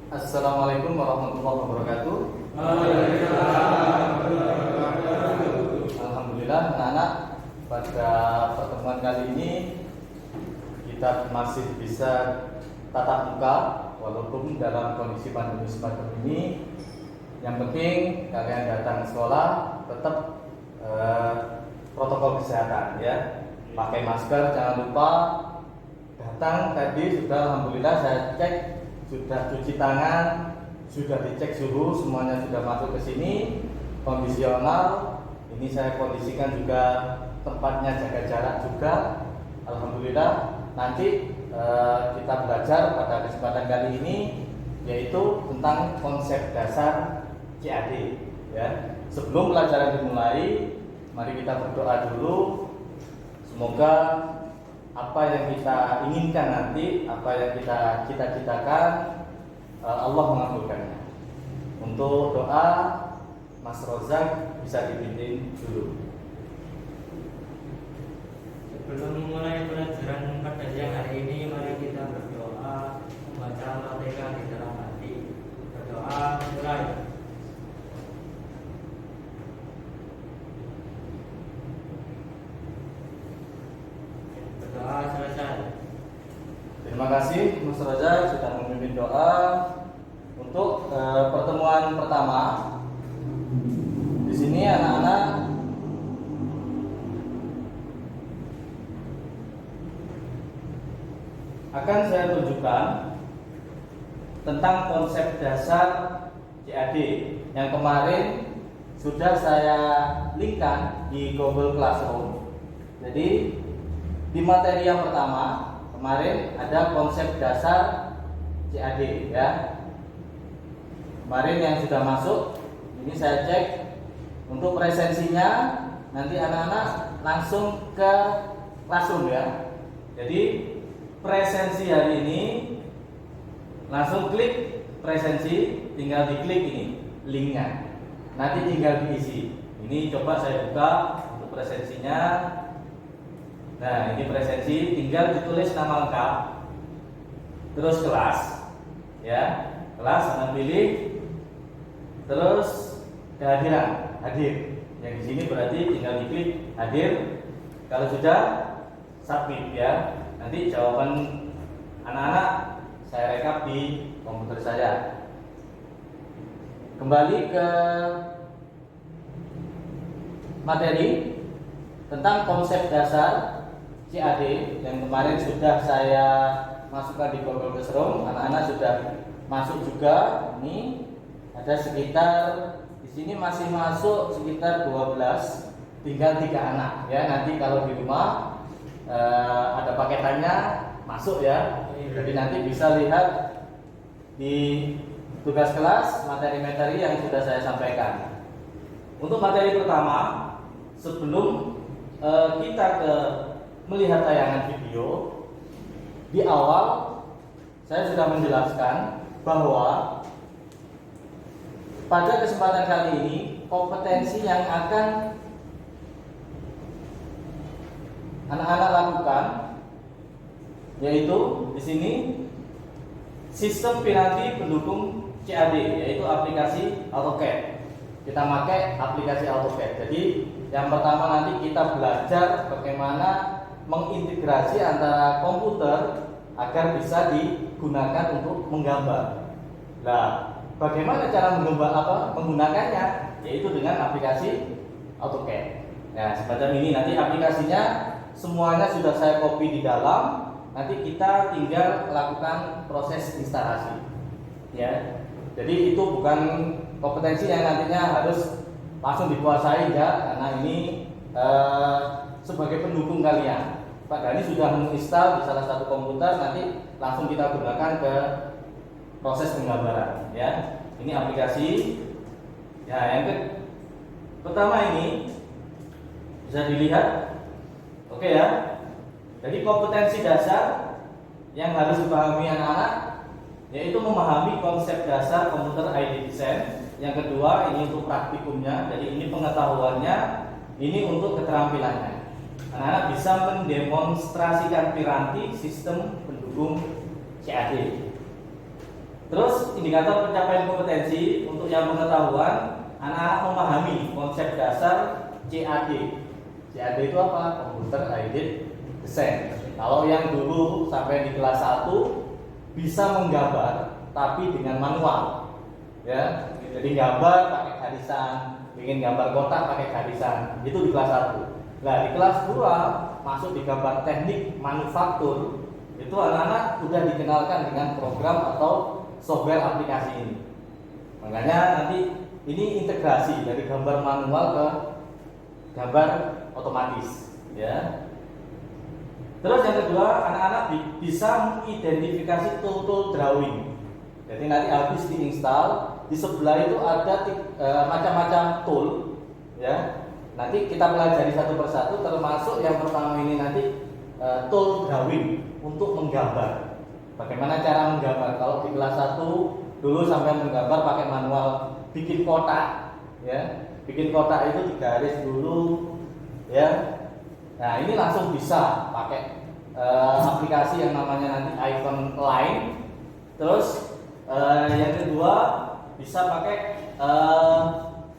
Assalamualaikum warahmatullahi wabarakatuh. Alhamdulillah, anak-anak, pada pertemuan kali ini kita masih bisa tatap muka walaupun dalam kondisi pandemi semacam ini. Yang penting kalian datang sekolah tetap protokol kesehatan ya. Pakai masker, jangan lupa. Datang tadi sudah, alhamdulillah saya cek, sudah cuci tangan, sudah dicek suhu, semuanya sudah masuk ke sini, kondisional. Ini saya kondisikan juga tempatnya jaga jarak juga. Alhamdulillah. Nanti kita belajar pada kesempatan kali ini yaitu tentang konsep dasar CAD ya. Sebelum pelajaran dimulai, mari kita berdoa dulu. Semoga apa yang kita inginkan nanti, apa yang kita cita-citakan, Allah mengabulkannya. Untuk doa, Mas Rozak bisa dipimpin dulu. Sebelum memulai pelajaran pada siang hari ini, mari kita berdoa, membaca Al-Fatihah di dalam hati. Berdoa mulai. Berdoa selesai. Terima kasih Mas Rozak sudah memimpin doa. Untuk pertemuan pertama, di sini anak-anak akan saya tunjukkan tentang konsep dasar CAD yang kemarin sudah saya linkkan di Google Classroom. Jadi di materi yang pertama kemarin ada konsep dasar CAD ya. Kemarin yang sudah masuk, ini saya cek untuk presensinya, nanti anak-anak langsung ke Classroom ya. Jadi presensi hari ini langsung klik presensi, tinggal diklik ini linknya, nanti tinggal diisi. Ini coba saya buka untuk presensinya. Nah, ini presensi, tinggal ditulis nama lengkap, terus kelas ya, kelas anak pilih, terus kehadiran, hadir. Yang di sini berarti tinggal diklik hadir. Kalau sudah, submit ya. Nanti jawaban anak-anak saya rekap di komputer saya. Kembali ke materi tentang konsep dasar CAD yang kemarin sudah saya masukkan di Google Classroom. Anak-anak sudah masuk juga. Ini ada sekitar, di sini masih masuk sekitar 12, tinggal 3 anak ya. Nanti kalau di rumah ada paketannya masuk ya. Jadi nanti bisa lihat di tugas kelas materi-materi yang sudah saya sampaikan. Untuk materi pertama, sebelum kita melihat tayangan video, di awal saya sudah menjelaskan bahwa pada kesempatan kali ini kompetensi yang akan anak-anak lakukan yaitu di sini sistem piranti pendukung CAD, yaitu aplikasi AutoCAD. Kita pakai aplikasi AutoCAD. Jadi yang pertama nanti kita belajar bagaimana mengintegrasi antara komputer agar bisa digunakan untuk menggambar. Nah, bagaimana cara menggunakannya? Yaitu dengan aplikasi AutoCAD. Nah, semacam ini nanti aplikasinya semuanya sudah saya copy di dalam. Nanti kita tinggal lakukan proses instalasi. Ya. Jadi itu bukan kompetensi yang nantinya harus langsung dikuasai ya, karena ini sebagai pendukung kalian. Pak Dhani sudah menginstal di salah satu komputer, nanti langsung kita gunakan ke proses penggambaran ya. Ini aplikasi ya. Yang pertama ini bisa dilihat, oke ya. Jadi kompetensi dasar yang harus dipahami anak-anak yaitu memahami konsep dasar komputer ID design. Yang kedua ini untuk praktikumnya, jadi ini pengetahuannya, ini untuk keterampilannya. Anak-anak bisa mendemonstrasikan piranti sistem pendukung CAD. Terus indikator pencapaian kompetensi untuk yang pengetahuan, anak-anak memahami konsep dasar CAD. CAD itu apa? Computer Aided Design. Kalau yang dulu sampai di kelas 1 bisa menggambar tapi dengan manual. Ya. Jadi gambar pakai garisan, ingin gambar kotak pakai garisan. Itu di kelas 1. Nah, di kelas 2 masuk di gambar teknik manufaktur. Itu anak-anak sudah dikenalkan dengan program atau software aplikasi ini. Makanya nanti ini integrasi dari gambar manual ke gambar otomatis, ya. Terus yang kedua, anak-anak bisa mengidentifikasi tool drawing. Jadi nanti habis diinstal, di sebelah itu ada macam-macam tool, ya. Nanti kita pelajari satu persatu, termasuk yang pertama ini nanti tool drawing untuk menggambar. Bagaimana cara menggambar? Kalau di kelas 1 dulu sampai menggambar pakai manual, bikin kotak, ya. Bikin kotak itu digaris dulu, ya. Nah, ini langsung bisa pakai aplikasi yang namanya nanti icon line. Terus yang kedua bisa pakai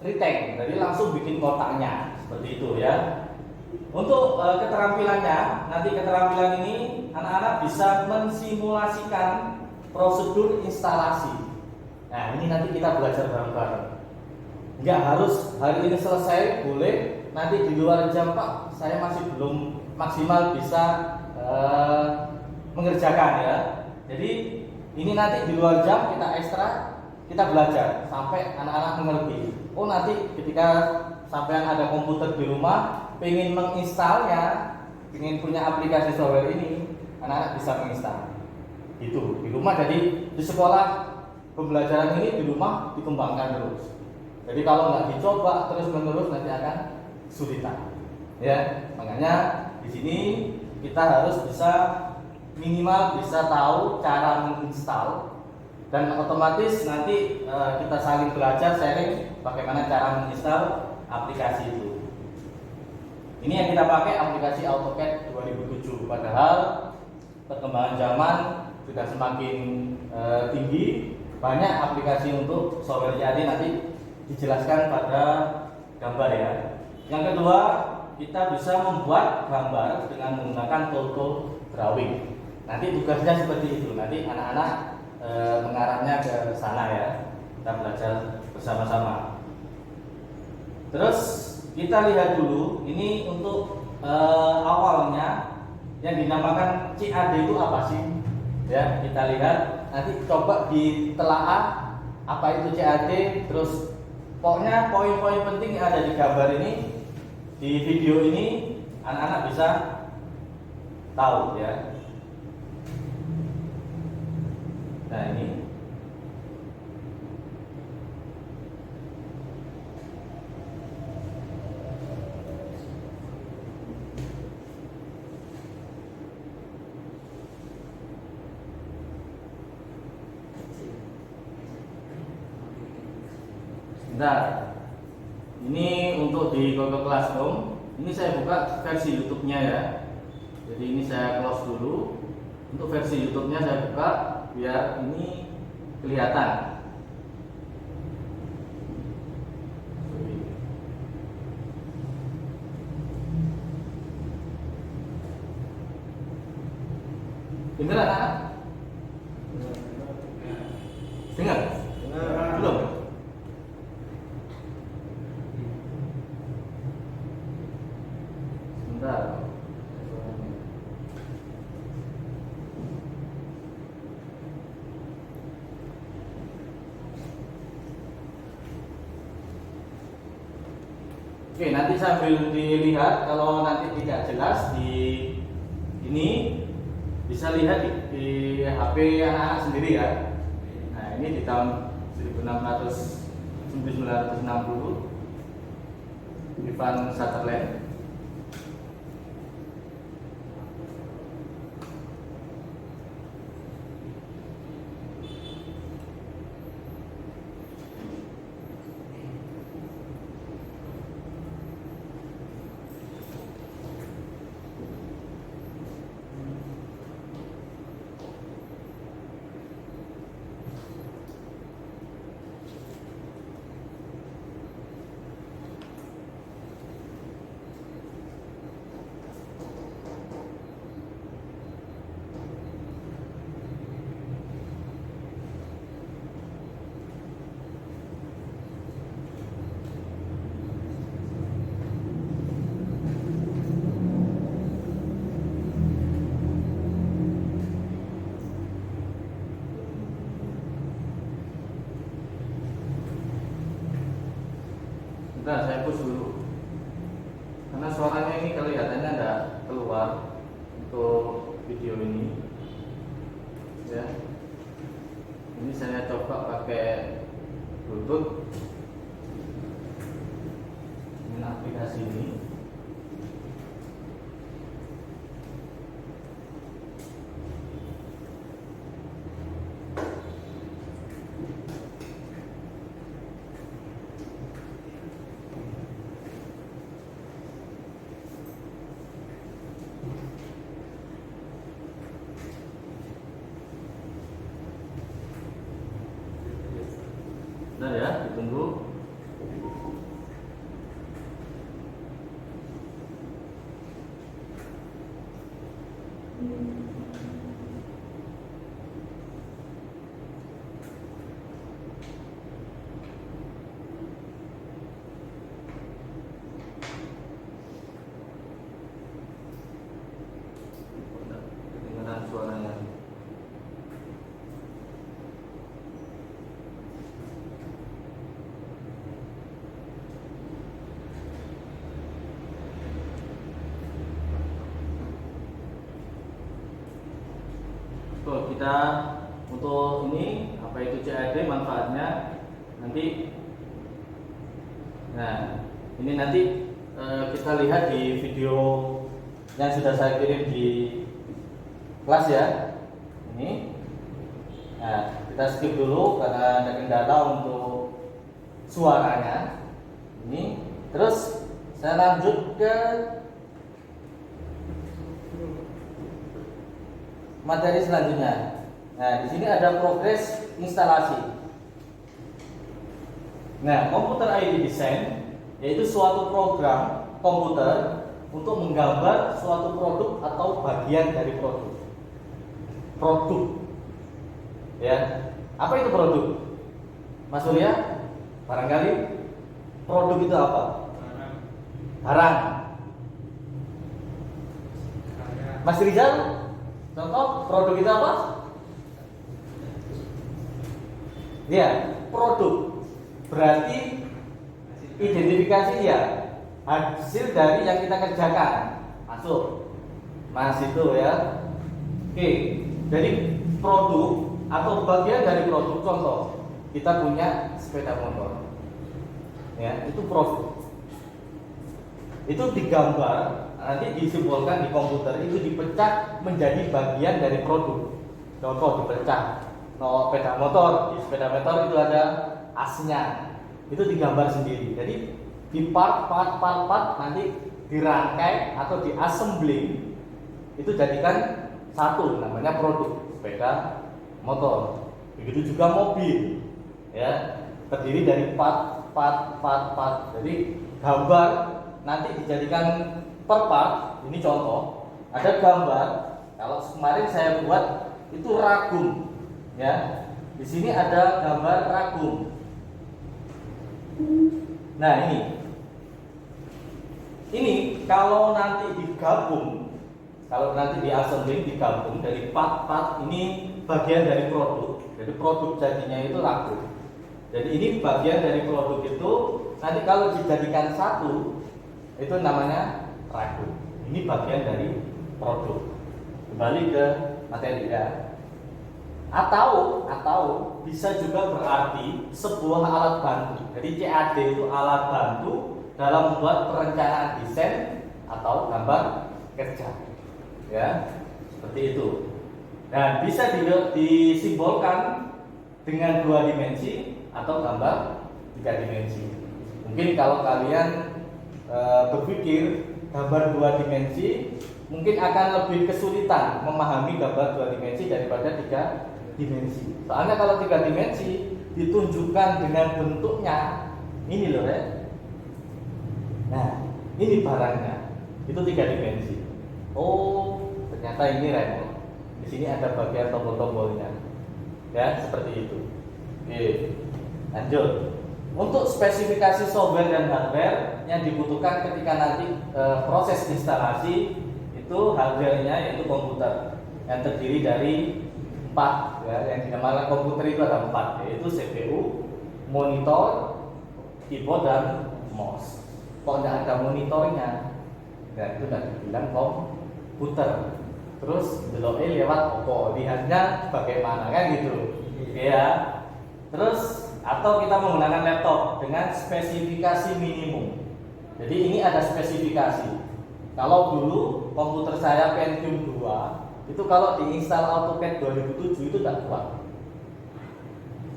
retang, jadi langsung bikin kotaknya seperti itu, ya. Untuk keterampilannya, nanti keterampilan ini anak-anak bisa mensimulasikan prosedur instalasi. Nah, ini nanti kita belajar bareng-bareng. Nggak harus hari ini selesai, boleh nanti di luar jam, Pak, saya masih belum maksimal bisa mengerjakan, ya. Jadi ini nanti di luar jam kita ekstra, kita belajar sampai anak-anak mengerti. Oh, nanti ketika sampai ada komputer di rumah, pengen menginstalnya, pengen punya aplikasi software ini, anak-anak bisa menginstal. Itu di rumah. Jadi di sekolah pembelajaran ini di rumah dikembangkan terus. Jadi kalau nggak dicoba terus menerus nanti akan kesulitan. Ya, makanya di sini kita harus bisa minimal bisa tahu cara menginstal, dan otomatis nanti kita saling belajar sharing bagaimana cara menginstal aplikasi itu. Ini yang kita pakai aplikasi AutoCAD 2007. Padahal perkembangan zaman sudah semakin tinggi, banyak aplikasi untuk software CAD nanti dijelaskan pada gambar, ya. Yang kedua, kita bisa membuat gambar dengan menggunakan tool drawing. Nanti tugasnya seperti itu. Nanti anak-anak mengarahnya ke sana, ya. Kita belajar bersama-sama. Terus kita lihat dulu ini untuk awalnya yang dinamakan CAD itu apa sih? Ya, kita lihat nanti coba ditelaah apa itu CAD, terus pokoknya poin-poin penting yang ada di gambar ini, di video ini anak-anak bisa tahu, ya. Nah, ini sebentar. Ini untuk di Google Classroom. Ini saya buka versi YouTube-nya, ya. Jadi ini saya close dulu. Untuk versi YouTube-nya saya buka biar ini kelihatan. Dengar anak? Dengar? Belum? Sebentar. Oke, nanti sambil dilihat, kalau nanti tidak jelas di ini bisa lihat di HP anak-anak sendiri, ya. Nah, ini di tahun 1960 Ivan Sutherland. Sebentar, saya push dulu. Karena suaranya ini kelihatannya tidak keluar untuk video ini. Ya. Ini saya coba pakai Bluetooth dengan aplikasi ini. Nah ya, ditunggu. Kedengaran suaranya. Tuh, kita untuk ini apa itu CAD manfaatnya nanti. Nah, ini nanti kita lihat di video yang sudah saya kirim di kelas ya. Ini. Nah, kita skip dulu karena ada kendala untuk suaranya. Ini. Terus saya lanjut ke materi selanjutnya. Nah, di sini ada progres instalasi. Nah, komputer ID design yaitu suatu program komputer untuk menggambar suatu produk atau bagian dari produk. Produk. Ya. Apa itu produk? Mas Surya? Barangkali produk itu apa? Barang. Mas Rizal? Contoh produk itu apa? Ya, produk. Berarti identifikasi ya hasil dari yang kita kerjakan. Masuk. Mas itu ya. Oke. Jadi produk atau bagian dari produk, contoh kita punya sepeda motor. Ya, itu produk. Itu digambar, nanti disimbolkan di komputer, itu dipecah menjadi bagian dari produk. Contoh dipecah, sepeda motor, di sepeda motor itu ada asnya, itu digambar sendiri. Jadi di part nanti dirangkai atau diassembling, itu jadikan satu, namanya produk sepeda motor. Begitu juga mobil, ya terdiri dari part. Jadi gambar nanti dijadikan per part. Ini contoh, ada gambar. Kalau kemarin saya buat itu ragum, ya. Di sini ada gambar ragum. Nah ini kalau nanti digabung, kalau nanti diassembling digabung dari part ini bagian dari produk. Jadi produk jadinya itu ragum. Jadi ini bagian dari produk itu nanti kalau dijadikan satu itu namanya ragum. Ini bagian dari produk. Kembali ke materi ya. Atau bisa juga berarti sebuah alat bantu. Jadi CAD itu alat bantu dalam membuat perencanaan desain atau gambar kerja. Ya, seperti itu. Dan bisa disimbolkan dengan 2 dimensi atau gambar 3 dimensi. Mungkin kalau kalian berpikir gambar 2 dimensi mungkin akan lebih kesulitan memahami gambar 2 dimensi daripada 3 dimensi. Soalnya kalau 3 dimensi ditunjukkan dengan bentuknya ini loh ya. Nah, ini barangnya. Itu 3 dimensi. Oh, ternyata ini remote. Di sini ada bagian tombol-tombolnya. Ya, seperti itu. Oke. Lanjut. Untuk spesifikasi software dan hardware yang dibutuhkan ketika nanti proses instalasi itu hardware-nya yaitu komputer yang terdiri dari 4 ya, yang dinamakan komputer itu ada 4 yaitu CPU, monitor, keyboard dan MOS. Kok nggak ada monitornya? Nah, itu nggak dibilang komputer. Terus deloknya lewat opo, lihatnya bagaimana kan gitu. Ya. Terus atau kita menggunakan laptop dengan spesifikasi minimum. Jadi ini ada spesifikasi. Kalau dulu komputer saya Pentium 2, itu kalau diinstal AutoCAD 2007 itu tidak kuat.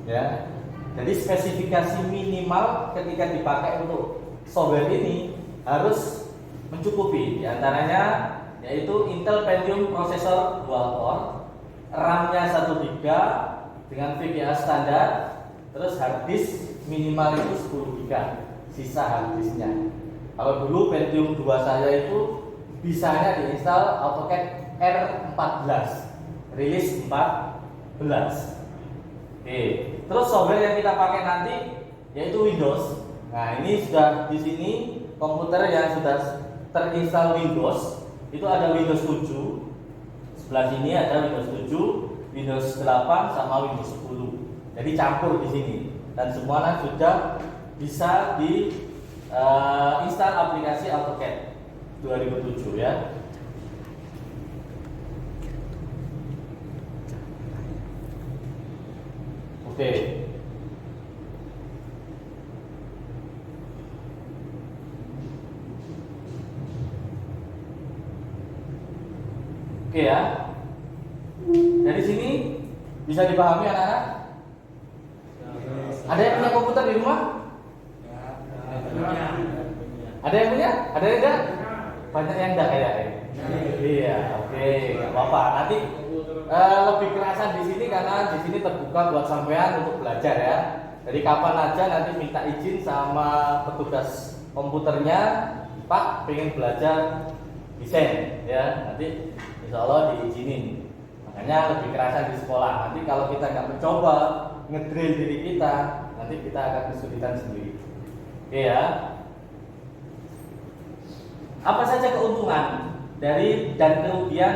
Ya. Jadi spesifikasi minimal ketika dipakai untuk software ini harus mencukupi. Di antaranya yaitu Intel Pentium prosesor dual core, RAM-nya 1 GB dengan VGA standar, terus hard disk minimal itu 10 GB, sisa hard disknya. Kalau dulu Pentium 2 saya itu bisanya diinstal AutoCAD R14, rilis 14. Oke, terus software yang kita pakai nanti yaitu Windows. Nah, ini sudah di sini komputer yang sudah terinstall Windows. Itu ada Windows 7. Sebelah sini ada Windows 7, Windows 8 sama Windows 10. Jadi campur di sini dan semuanya sudah bisa di install aplikasi AutoCAD 2007 ya. Oke. Oke ya. Dari sini bisa dipahami anak-anak? Ada yang punya komputer di rumah? Ada yang punya? Ada yang enggak? Banyak yang enggak kayaknya. Iya, oke, nggak apa-apa. Nanti lebih kerasan di sini karena di sini terbuka buat sampean untuk belajar ya. Jadi kapan aja nanti minta izin sama petugas komputernya, Pak, pengen belajar desain ya. Nanti insya Allah diizinin. Makanya lebih kerasan di sekolah. Nanti kalau kita nggak mencoba ngedrill diri kita, nanti kita akan kesulitan sendiri. Oke ya. Apa saja keuntungan dari dan kerugian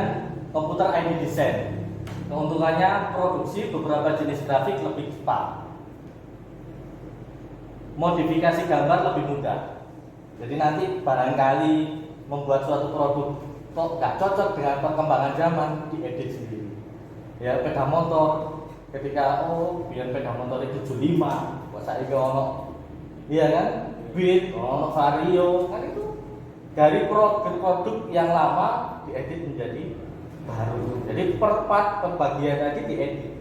komputer ID design? Keuntungannya produksi beberapa jenis grafik lebih cepat, modifikasi gambar lebih mudah. Jadi nanti barangkali membuat suatu produk kok nggak cocok dengan perkembangan zaman, diedit sendiri. Ya, sepeda motor ketika biar sepeda motor itu 75 kok saiki ono, iya kan, Beat ono Vario kan, itu dari produk yang lama diedit menjadi baru. Jadi per part pembagian lagi diedit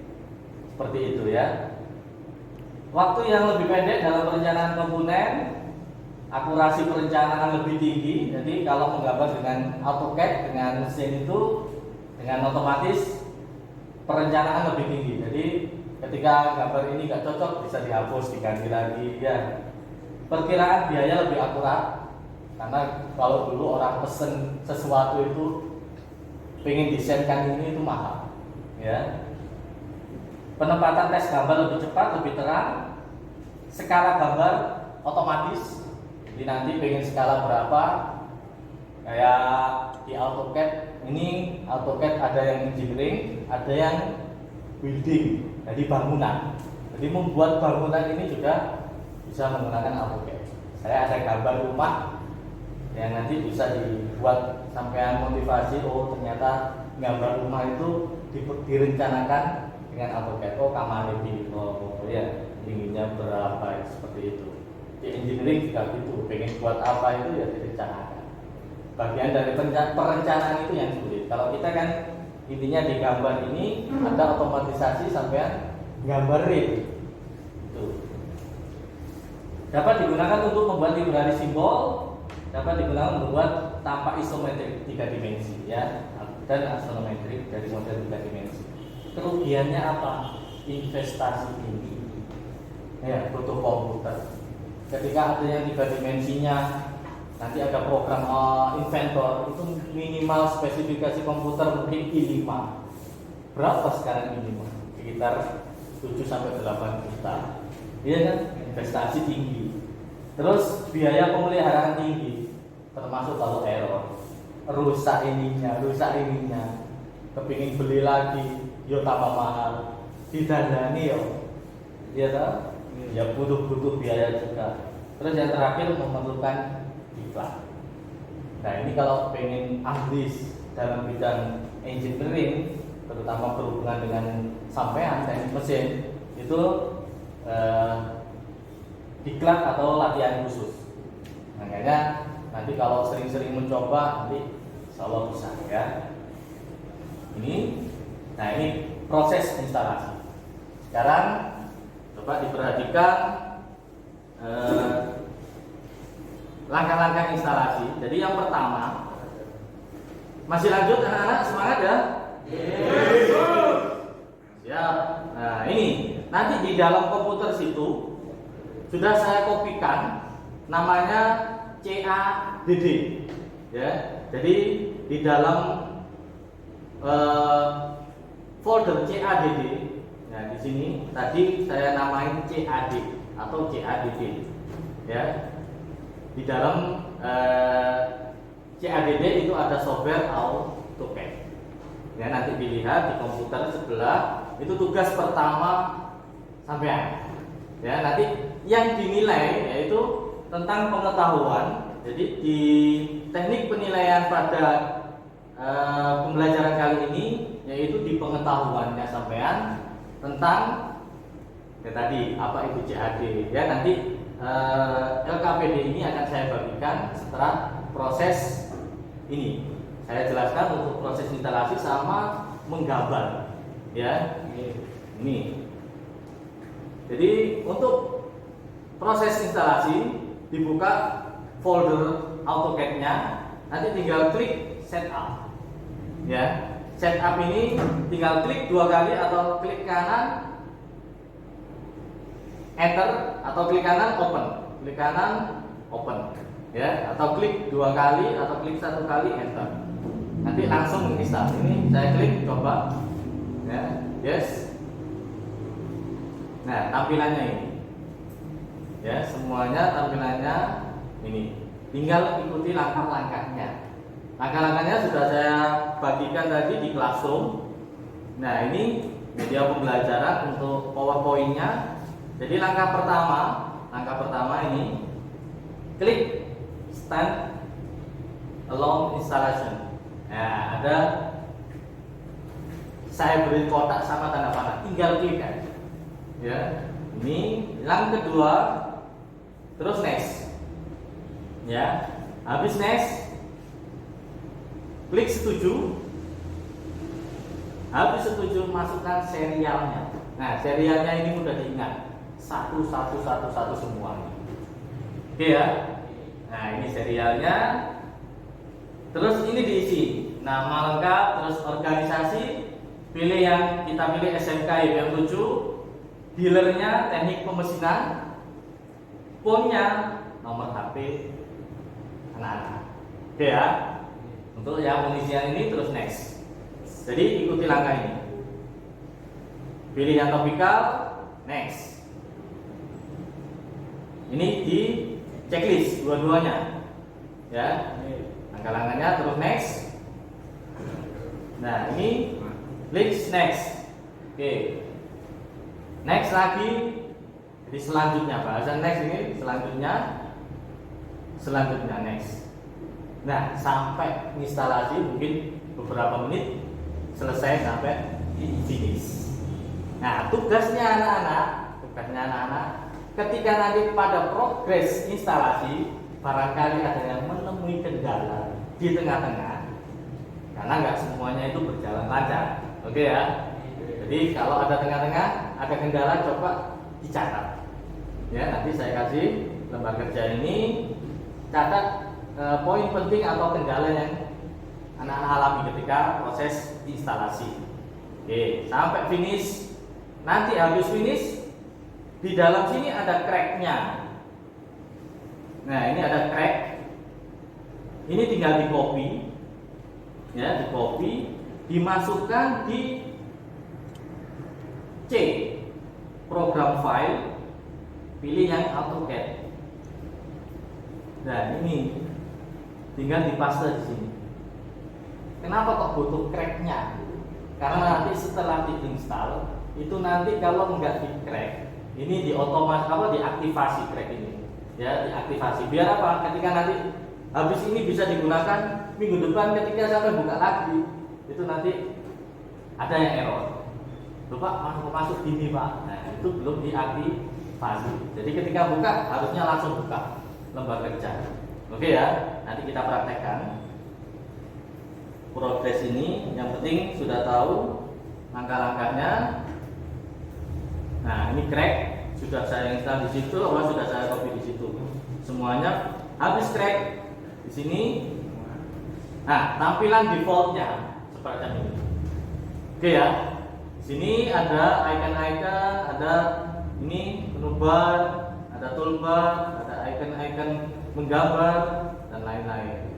seperti itu ya. Waktu yang lebih pendek dalam perencanaan komponen, akurasi perencanaan lebih tinggi. Jadi kalau menggambar dengan AutoCAD dengan mesin itu dengan otomatis perencanaan lebih tinggi. Jadi ketika gambar ini nggak cocok bisa dihapus, diganti lagi ya. Perkiraan biaya lebih akurat karena kalau dulu orang pesen sesuatu itu pengen desainkan ini itu mahal ya. Penempatan teks gambar lebih cepat, lebih terang. Skala gambar otomatis. Jadi nanti pengen skala berapa, kayak di AutoCAD ini, AutoCAD ada yang engineering, ada yang building, jadi bangunan. Jadi membuat bangunan ini juga bisa menggunakan AutoCAD. Saya ada gambar rumah yang nanti bisa dibuat sampean motivasi, oh ternyata gambar rumah itu direncanakan dengan AutoCAD. Oh kamarnya tinggi, oh ya tingginya berapa, seperti itu. Di engineering juga gitu, pengen buat apa itu ya direncanakan. Bagian dari perencanaan itu yang sulit. Kalau kita kan intinya di gambar ini ada otomatisasi sampean gambarin. Itu dapat digunakan untuk membuat library simbol, dapat digunakan untuk membuat tampak isometrik 3 dimensi ya, dan astrometrik dari model 3 dimensi. Kerugiannya apa? Investasi tinggi. Ya, butuh komputer. Ketika ada yang 3 dimensinya, nanti ada program inventor, itu minimal spesifikasi komputer mungkin i5. Berapa sekarang i5? Sekitar 7-8 juta. Iya kan? Investasi tinggi. Terus biaya pemeliharaan tinggi, termasuk kalau error, rusak ininya, kepingin beli lagi, yo tambah mahal, didandani yo, iya tak? Ya butuh biaya juga. Terus yang terakhir memerlukan diklat. Nah ini kalau pengen ahli dalam bidang engineering, terutama berhubungan dengan sampean teknik mesin, itu diklat atau latihan khusus. Makanya nanti kalau sering-sering mencoba nanti insya Allah bisa ya. Nah ini proses instalasi. Sekarang coba diperhatikan langkah-langkah instalasi. Jadi yang pertama, masih lanjut anak-anak, semangat ya? Siap. Nah ini nanti di dalam komputer situ sudah saya kopikan, namanya CADD ya. Jadi di dalam folder CADD, nah di sini tadi saya namain CAD atau CADD ya. Di dalam CADD itu ada software AutoCAD ya, nanti dilihat di komputer sebelah, itu tugas pertama sampean ya. Nanti yang dinilai yaitu tentang pengetahuan. Jadi di teknik penilaian pada pembelajaran kali ini yaitu di pengetahuannya sampean tentang ya tadi apa itu CAD ya. Nanti LKPD ini akan saya bagikan setelah proses ini. Saya jelaskan untuk proses instalasi sama menggambar ya. Ini. Jadi untuk proses instalasi dibuka folder AutoCAD-nya, nanti tinggal klik setup ya. Setup ini tinggal klik 2 kali atau klik kanan enter atau klik kanan open ya, atau klik 2 kali atau klik 1 kali enter, nanti langsung menginstal. Ini saya klik coba ya, yes. Nah tampilannya ini ya, semuanya tampilannya ini, tinggal ikuti langkah-langkahnya. Langkah-langkahnya sudah saya bagikan tadi di Classroom. Nah ini media pembelajaran untuk PowerPoint-nya. Jadi langkah pertama ini klik Stand Alone Installation. Nah ada saya beri kotak sama tanda panah, tinggal klik aja ya. Ini yang kedua, terus next ya. Habis next klik setuju. Habis setuju masukkan serialnya. Nah serialnya ini mudah diingat, 1 semuanya. Oke ya. Nah ini serialnya. Terus ini diisi nama lengkap, terus organisasi, pilih yang kita pilih SMK yang 7, dealernya teknik pemesinan, phone-nya nomor HP anak-anak. Oke ya. Untuk yang pengisian ini terus next. Jadi ikuti langkah ini. Pilih yang topikal, next. Ini di checklist dua-duanya. Ya. Langkah-langkahnya terus next. Nah, ini klik next. Oke. Next lagi. Jadi selanjutnya bahasan next ini selanjutnya next. Nah, sampai instalasi mungkin beberapa menit selesai sampai finish. Nah, tugasnya anak-anak, ketika nanti pada progres instalasi barangkali ada yang menemui kendala di tengah-tengah, karena nggak semuanya itu berjalan lancar. Oke ya. Jadi kalau ada tengah-tengah ada kendala, coba dicatat. Ya, nanti saya kasih lembar kerja ini, catat poin penting atau kendala yang anak-anak alami ketika proses instalasi. Oke, sampai finish. Nanti habis finish, di dalam sini ada crack-nya. Nah, ini ada crack. Ini tinggal di copy, ya, di copy, dimasukkan di C, program file, pilih yang AutoCAD. Nah, ini tinggal dipaste di sini. Kenapa kok butuh crack-nya? Karena nanti setelah diinstal, itu nanti kalau nggak di crack, ini di otomatis diaktifasi crack ini. ya, diaktifasi. Biar apa? Ketika nanti habis ini bisa digunakan minggu depan ketika sampai buka lagi, itu nanti ada yang error. Loh Pak, masuk gini Pak. Nah, itu belum diaktifasi. Jadi ketika buka harusnya langsung buka lembar kerja. Oke ya, nanti kita praktekkan progres ini. Yang penting sudah tahu langkah-langkahnya. Nah, ini crack sudah saya install di situ, sudah saya copy di situ. Semuanya habis crack di sini. Nah, tampilan defaultnya seperti ini. Oke ya. Di sini ada icon-icon, ada ini menu bar, ada toolbar, ada icon-icon menggambar dan lain-lain.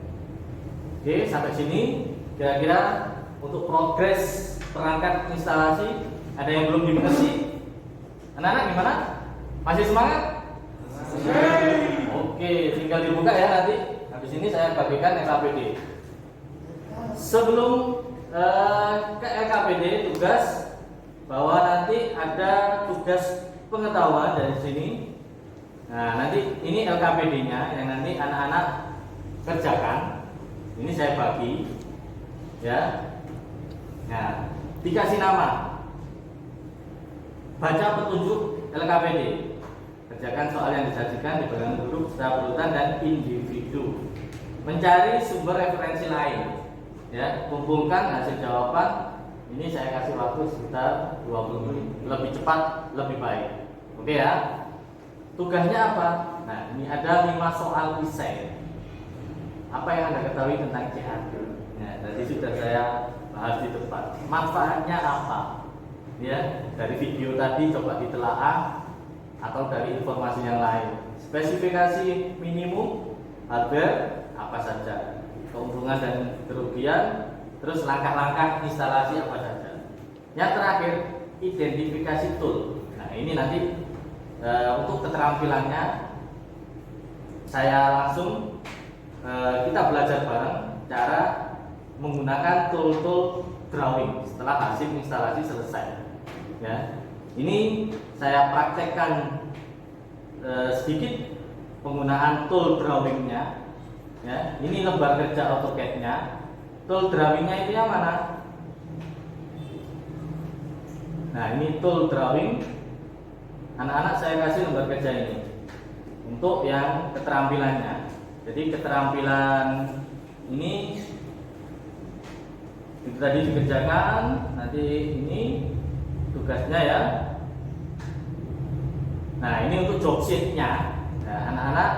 Oke, sampai sini kira-kira untuk progres perangkat instalasi ada yang belum dimengerti? Anak-anak gimana? Masih semangat? Oke, tinggal dibuka ya nanti. Habis ini saya bagikan LKPD. Sebelum ke LKPD tugas, bahwa nanti ada tugas pengetahuan dari sini. Nah, nanti ini LKPD-nya yang nanti anak-anak kerjakan. Ini saya bagi, ya. Nah, dikasih nama. Baca petunjuk LKPD. Kerjakan soal yang disajikan di bagian huruf secara berurutan dan individu. Mencari sumber referensi lain. Ya, kumpulkan hasil jawaban. Ini saya kasih waktu sekitar 20 menit. Lebih cepat, lebih baik. Oke ya. Tugasnya apa? Nah, ini ada 5 soal esai. Apa yang Anda ketahui tentang CAD? Nah, tadi sudah saya bahas di depan. Manfaatnya apa? Ya, dari video tadi coba ditelaah atau dari informasi yang lain. Spesifikasi minimum hardware apa saja, keuntungan dan kerugian, terus langkah-langkah instalasi apa saja. Yang terakhir, identifikasi tool. Nah, ini nanti untuk keterampilannya saya langsung kita belajar bareng cara menggunakan tool-tool drawing setelah hasil instalasi selesai. Ya, ini saya praktekkan sedikit penggunaan tool drawingnya. Ya, ini lembar kerja AutoCAD-nya. Tool drawingnya itu yang mana? Nah, ini tool drawing. Anak-anak saya kasih lembar kerja ini untuk yang keterampilannya. Jadi keterampilan ini itu tadi dikerjakan, nanti ini tugasnya ya. Nah, ini untuk job sheet-nya. Nah, anak-anak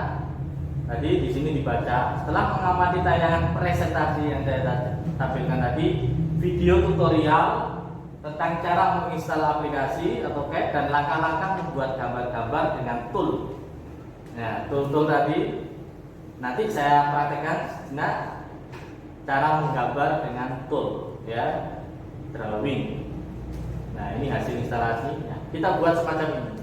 tadi di sini dibaca. Setelah mengamati tayangan presentasi yang saya tampilkan tadi, video tutorial tentang cara menginstal aplikasi AutoCAD dan langkah-langkah membuat gambar-gambar dengan tool. Nah, tool-tool tadi nanti saya praktekkan cara menggambar dengan tool, ya, drawing. Nah, ini hasil instalasinya. Kita buat semacam ini.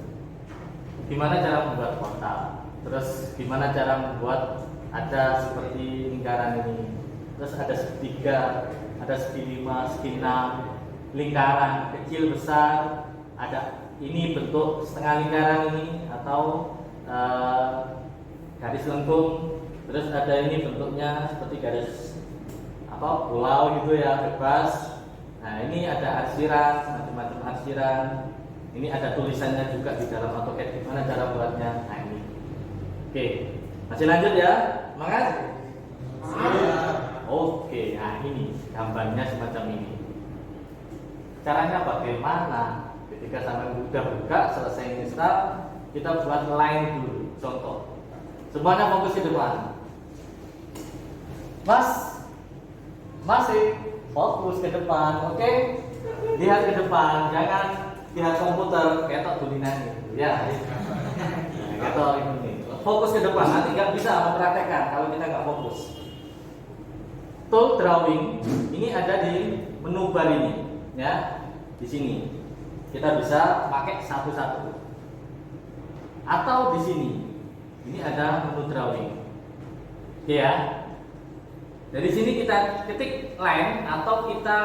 Gimana cara membuat kotak? Terus gimana cara membuat ada seperti lingkaran ini? Terus ada segitiga, ada segi 5, segi 6, lingkaran kecil besar. Ada ini bentuk setengah lingkaran ini atau garis lengkung. Terus ada ini bentuknya seperti garis pulau gitu ya, bebas. Nah, ini ada arsiran, macam-macam arsiran. Ini ada tulisannya juga di dalam AutoCAD gimana cara buatnya. Nah, ini. Oke, masih lanjut ya, semangat. Oke, nah ini gambarnya semacam ini. Caranya bagaimana? Ketika sampai udah buka, selesai install, kita buat line dulu. Contoh, semuanya fokus ke depan. Masih fokus ke depan, oke? Lihat ke depan, jangan lihat komputer ketok dulinan gitu ya. Ketok ini. Fokus ke depan, nanti nggak bisa mempraktekkan kalau kita nggak fokus. Tool drawing ini ada di menu bar ini, ya. Di sini kita bisa pakai satu-satu. Atau di sini, ini ada menu drawing, oke ya. Dari sini kita ketik line atau kita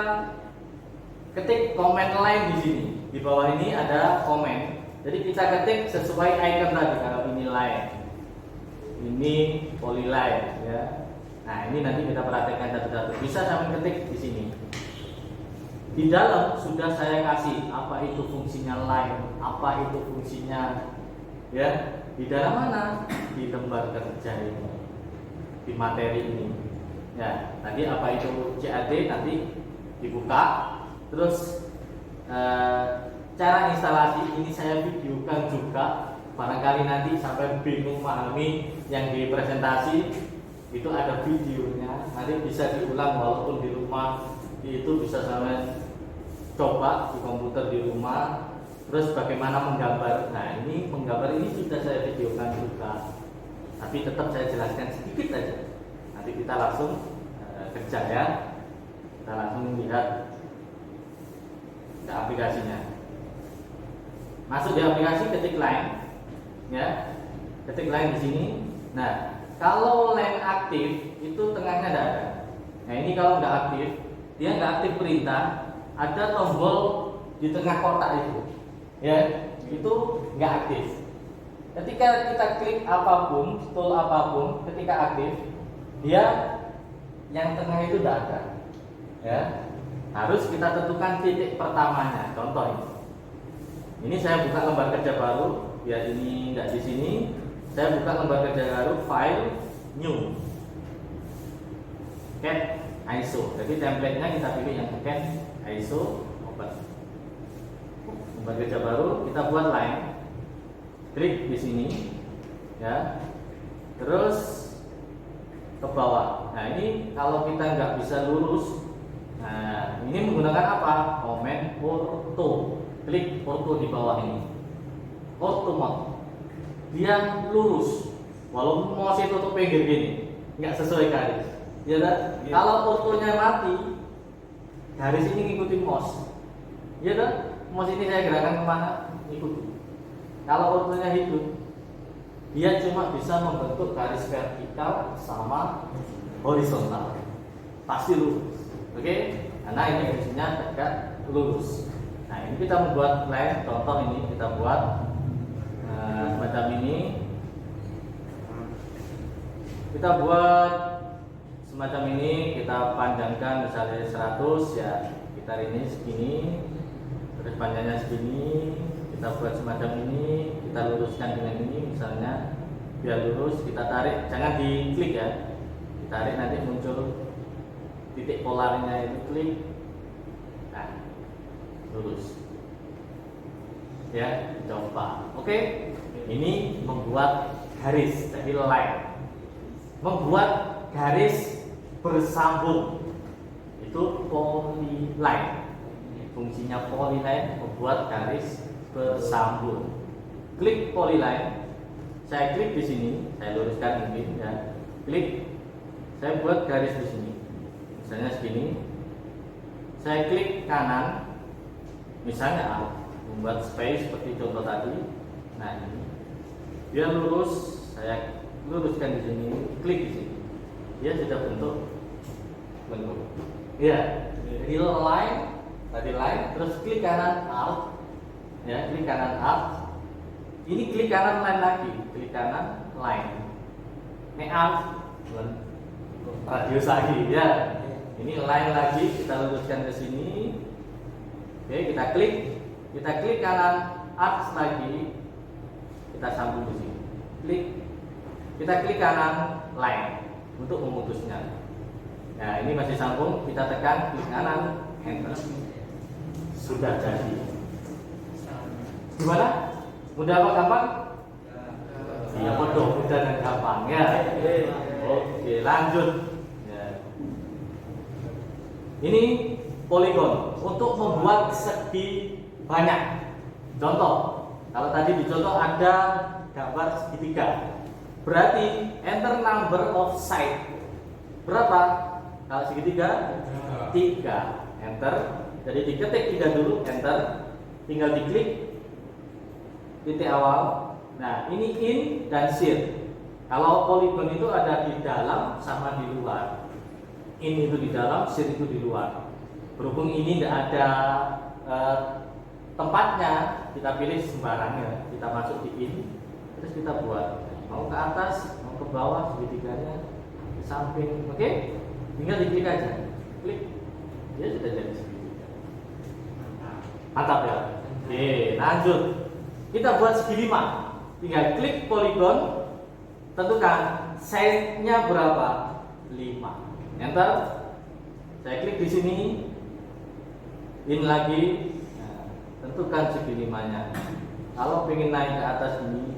ketik comment line di sini. Di bawah ini ada comment. Jadi kita ketik sesuai icon tadi kalau ini line. ini polyline ya. Nah, ini nanti kita perhatikan satu-satu. Bisa sampai ketik di sini. Di dalam sudah saya kasih apa itu fungsinya line, apa itu fungsinya ya. Di dalam mana? Di lembar kerja ini, di materi ini. Ya, tadi apa itu CAD nanti dibuka. Terus cara instalasi ini saya videokan juga. Barangkali nanti sampai bingung memahami yang di presentasi itu ada videonya. Nanti bisa diulang walaupun di rumah itu bisa sampai coba di komputer di rumah, terus bagaimana menggambar. Nah, ini menggambar ini sudah saya videokan juga, tapi tetap saya jelaskan sedikit aja. Nanti kita langsung kerja ya, kita langsung lihat ke aplikasinya. Masuk di aplikasi, ketik line, ya, ketik line di sini. Nah, kalau line aktif itu tengahnya tidak ada. Nah, ini kalau nggak aktif, dia nggak aktif perintah. Ada tombol di tengah kotak itu, ya, itu nggak aktif. Ketika kita klik apapun, tool apapun, ketika aktif, dia yang tengah itu tidak ada, ya. Harus kita tentukan titik pertamanya. Contoh ini saya buka lembar kerja baru, biar ini nggak di sini. Saya buka lembar kerja baru, file, new, cat ISO. Jadi template-nya kita pilih yang cat ISO, open. Lembar kerja baru, kita buat line, klik di sini, ya. Terus ke bawah. Nah, ini kalau kita nggak bisa lurus, nah ini menggunakan apa? Command ortho. Klik ortho di bawah ini. Ortho mode. Dia lurus, walaupun mouse itu tutup pinggir gini, nggak sesuai garis. Ya, ya. Kalau orthonya mati, garis ini ngikutin mouse. Ya kan? Mouse ini saya gerakan kemana? Ikuti. Kalau orthonya hidup, dia cuma bisa membentuk garis vertikal sama horizontal. Pasti lurus. Oke? Karena ini fungsinya tegak lurus. Nah, ini kita membuat line. Contoh ini kita buat semacam ini. Kita buat semacam ini, kita panjangkan misalnya 100 ya, kita ini segini, terus panjangnya segini, kita buat semacam ini, kita luruskan dengan ini misalnya, biar lurus, kita tarik, jangan diklik ya, ditarik nanti muncul titik polarnya itu, klik, nah lurus ya, coba. Oke, ini membuat garis, jadi line, membuat garis bersambung itu polyline. Fungsinya polyline membuat garis bersambung. Klik polyline, saya klik di sini, saya luruskan mungkin ya. Klik, saya buat garis di sini, misalnya segini. Saya klik kanan, misalnya membuat space seperti contoh tadi. Nah ini, dia lurus, saya luruskan di sini, klik di sini. Dia sudah bentuk. Ya, jadi line, tadi line, terus klik kanan alt, ya, klik kanan alt. Ini klik kanan line lagi, klik kanan line. Ini alt, radius lagi, ya. Ini line lagi, kita luruskan ke sini. Oke, kita klik kanan alt lagi, kita sambung di sini. Klik, kita klik kanan line untuk memutusnya. Nah, ini masih sambung, kita tekan klik kanan, enter. Sudah jadi. Gimana? Mudah apa gampang? Iya, bodoh, mudah dan gampang ya. Oke, lanjut. Ya. Ini poligon untuk membuat segi banyak. Contoh, kalau tadi di contoh ada gambar segitiga. Berarti enter number of side. Berapa? Kalau segitiga 3. Enter. Jadi diketik 3 dulu, enter. Tinggal diklik titik awal. Nah, ini in dan shade. Kalau poligon itu ada di dalam sama di luar. In itu di dalam, shade itu di luar. Berhubung ini tidak ada tempatnya, kita pilih sembarangnya. Kita masuk di in, terus kita buat. mau ke atas, mau ke bawah, segitiganya, ke samping, oke? Tinggal diklik aja, klik, dia sudah jadi segitiga. Mantap ya? Oke, lanjut. Kita buat segi 5. Tinggal klik poligon, tentukan size-nya berapa? 5. Enter. Saya klik di sini. In lagi. Nah, tentukan segi 5-nya. Kalau pengen naik ke atas ini,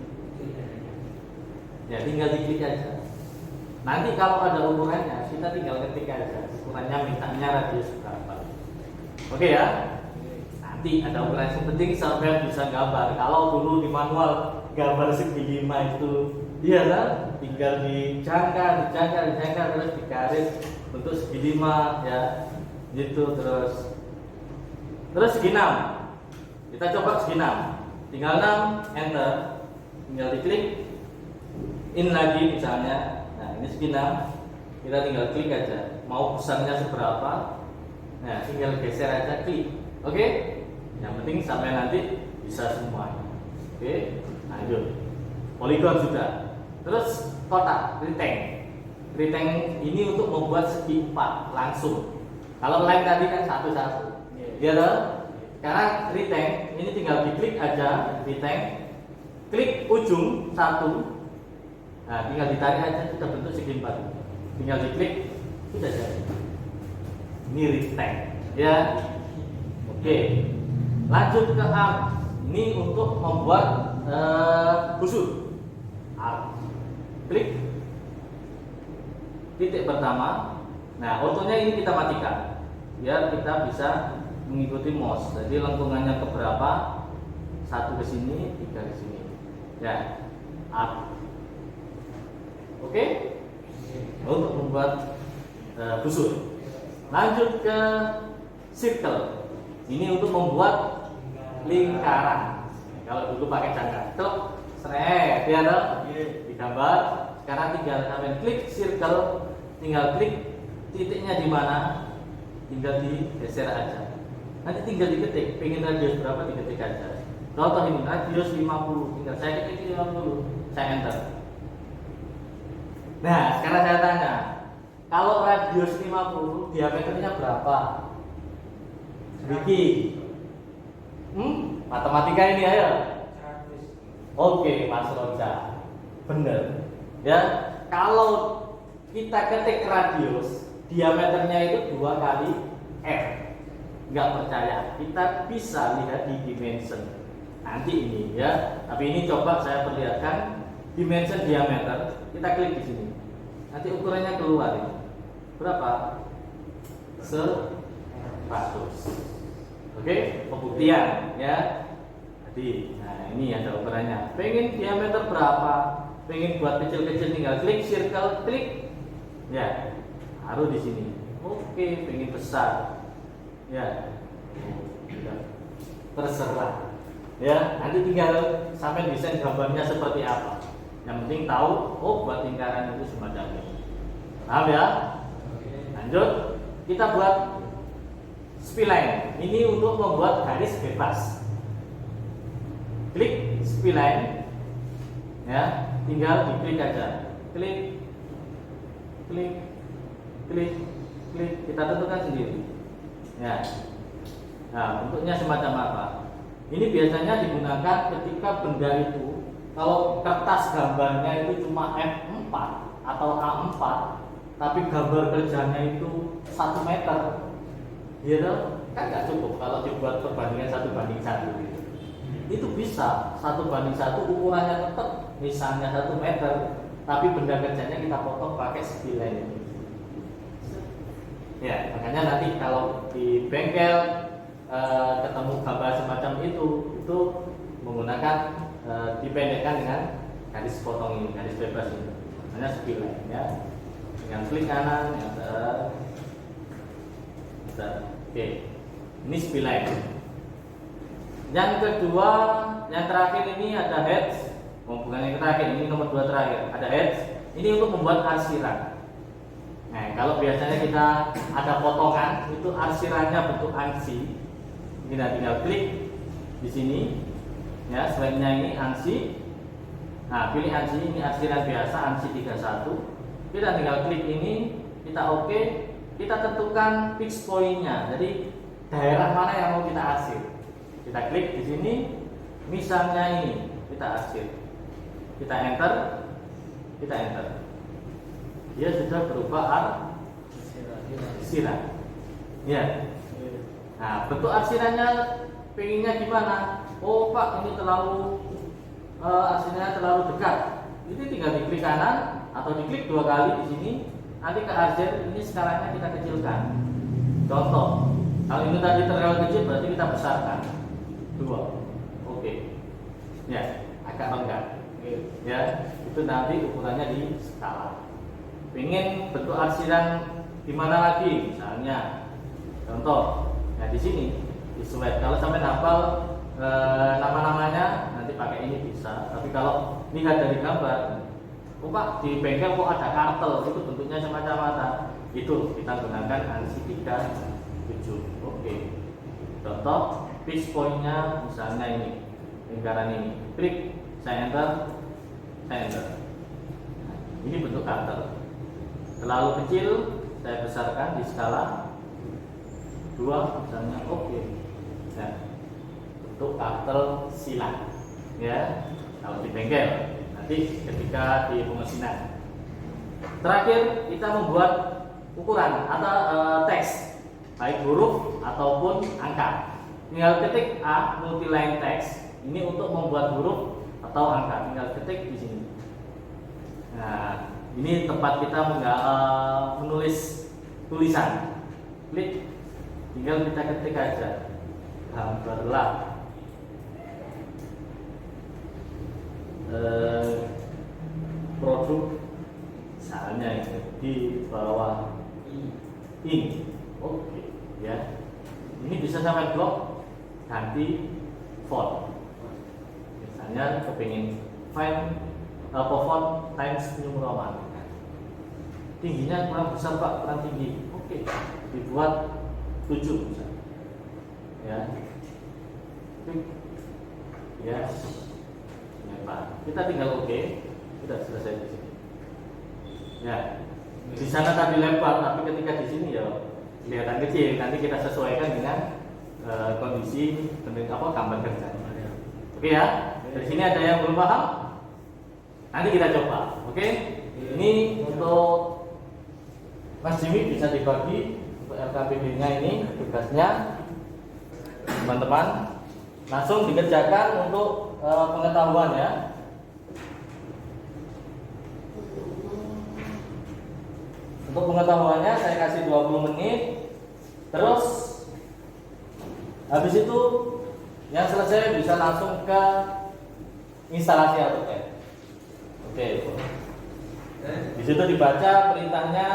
ya tinggal diklik aja. Nanti kalau ada ukurannya, kita tinggal ketik aja. Ukurannya mintanya radius berapa. Oke ya? Nanti ada ukuran yang penting sampai bisa gambar. Kalau dulu di manual gambar segi 5 itu, iya kan? Tinggal dijangka terus digaris untuk segi 5 ya. Gitu terus segi 6. Kita coba segi 6. Tinggal 6, enter. Tinggal diklik. In lagi misalnya. Nah, ini segi 6. Kita tinggal klik aja. Mau besarnya seberapa? Nah, tinggal geser aja, klik. Oke? Yang penting sampai nanti bisa semuanya. Oke? Lanjut. Poligon sudah. Terus kotak, rectangle ini untuk membuat segi 4 langsung. Kalau line tadi kan satu-satu. Iya toh? Sekarang rectangle ini tinggal diklik aja, rectangle. Klik ujung 1. Nah, tinggal ditarik aja, sudah bentuk segi 4. Tinggal diklik, sudah jadi. Ini rectangle, ya. Oke. Lanjut ke arc. Ini untuk membuat busur. Arc. Klik titik pertama. Nah, autonya ini kita matikan biar kita bisa mengikuti mouse. Jadi lengkungannya ke berapa? 1 ke sini, 3 ke sini. Ya, arc. Oke? Untuk membuat busur. Lanjut ke circle. Ini untuk membuat lingkaran. Kalau dulu pakai jangka, seret, ya toh? Digambar. Sekarang tinggal sampai klik circle, tinggal klik titiknya di mana, tinggal digeser aja. Nanti tinggal diketik, pengen radius berapa diketik aja. Contoh ini radius 50, tinggal saya ketik 50, saya enter. Nah, sekarang saya tanya, kalau radius 50, diameternya berapa? Vicky, matematika ini ayo. Oke, Mas Roja, bener. Ya, kalau kita ketik radius, diameternya itu 2 kali R. Nggak percaya? Kita bisa lihat di dimension. Nanti ini ya, tapi ini coba saya perlihatkan dimension diameter. Kita klik di sini. Nanti ukurannya keluar ini. Berapa? 100. Oke, pembuktian ya. Jadi, nah ini ada ukurannya. Pengen diameter berapa? Pengen buat kecil-kecil tinggal klik circle, klik. Ya, taruh di sini. Oke, pengen besar. Ya. Terserah. Ya, nanti tinggal sampai desain gambarnya seperti apa. Yang penting tahu, oh buat lingkaran itu semacam ini. Paham ya? Lanjut, kita buat spline. Ini untuk membuat garis bebas. Klik spline, ya, tinggal diklik aja. Klik, klik, klik, klik. Kita tentukan sendiri. Ya. Nah, bentuknya semacam apa? Ini biasanya digunakan ketika benda itu, kalau kertas gambarnya itu cuma F4 atau A4, tapi gambar kerjanya itu 1 meter, gitu, kan nggak cukup kalau dibuat perbandingan 1:1 gitu. Itu bisa 1:1 ukurannya tetap misalnya 1 meter, tapi benda kerjanya kita potong pakai spline. Ya, makanya nanti kalau di bengkel ketemu gambar semacam itu menggunakan dipendekkan dengan garis potong ini, garis bebas ini, namanya spline ya. Dengan klik kanan, oke, ini spline. Yang kedua, yang terakhir ini ada heads. Bukan yang terakhir, ini nomor 2 terakhir. Ada heads. Ini untuk membuat arsiran. Nah, kalau biasanya kita ada potongan, itu arsirannya bentuk ansi. Kita tinggal klik di sini, ya, slide-nya ini ansi. Nah, pilih ANSI, ini arsiran biasa ANSI 31. Kita tinggal klik ini, kita oke, kita tentukan fix point-nya. Jadi daerah mana yang mau kita arsir. Kita klik di sini, misalnya ini kita arsir. Kita enter, kita enter. Dia sudah berubah arsiran. Ya. Nah, bentuk arsirannya pengennya gimana? Oh Pak, ini terlalu arsirannya terlalu dekat. Ini tinggal diklik kanan atau diklik 2 kali di sini. Nanti ke arsir ini skalanya kita kecilkan. Contoh, kalau ini tadi terlalu kecil berarti kita besarkan 2. Oke. Ya, agak lengkap. Ya, itu nanti ukurannya di skala. Pengen bentuk arsiran di mana lagi? Misalnya, contoh, nah di sini di slide. Kalau sampai hafal nama-namanya nanti pakai ini bisa. Tapi kalau lihat dari gambar, oh Pak, di bengkel kok ada kartel, itu bentuknya semacam-macam. Itu kita gunakan ANSI 37. Oke. Contoh, fix point-nya misalnya ini, lingkaran ini. Klik, saya enter, saya enter. Nah, ini bentuk kartel. Terlalu kecil, saya besarkan di skala 2 misalnya. Oke. Nah, bentuk kartel silang. Ya, kalau di bengkel. Nanti ketika di pemesinan. Terakhir kita membuat ukuran atau teks, baik huruf ataupun angka. Tinggal ketik A multi-line text. Ini untuk membuat huruf atau angka. Tinggal ketik di sini. Nah, ini tempat kita menulis tulisan. Klik, tinggal kita ketik aja. Gambarlah produk misalnya ini di bawah ini. Oke, ya. Ini bisa sampai blok, ganti font. Misalnya kepingin font Times New Roman. Tingginya kurang besar Pak, kurang tinggi. Oke, dibuat 7 misalnya. Ya. Ya. Kita tinggal oke, sudah selesai di sini. Ya, di sana tadi lebar, tapi ketika di sini ya kelihatan kecil. Nanti kita sesuaikan dengan kondisi gambar kerja. Oke ya. Dari sini ada yang belum paham? Nanti kita coba. Oke. Ini untuk Mas Jimmy bisa dibagi untuk LKPD-nya ini tugasnya, teman-teman. Langsung dikerjakan untuk pengetahuan ya. Untuk pengetahuannya saya kasih 20 menit. Terus habis itu yang selesai bisa langsung ke instalasi AutoCAD. Oke. Di situ dibaca perintahnya.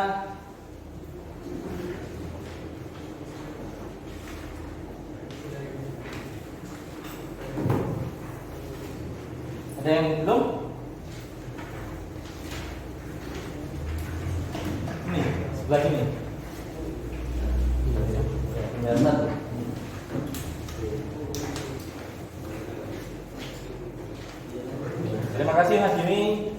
Ada yang belum? Ini sebelah sini. Biasa. Terima kasih Mas Jimmy.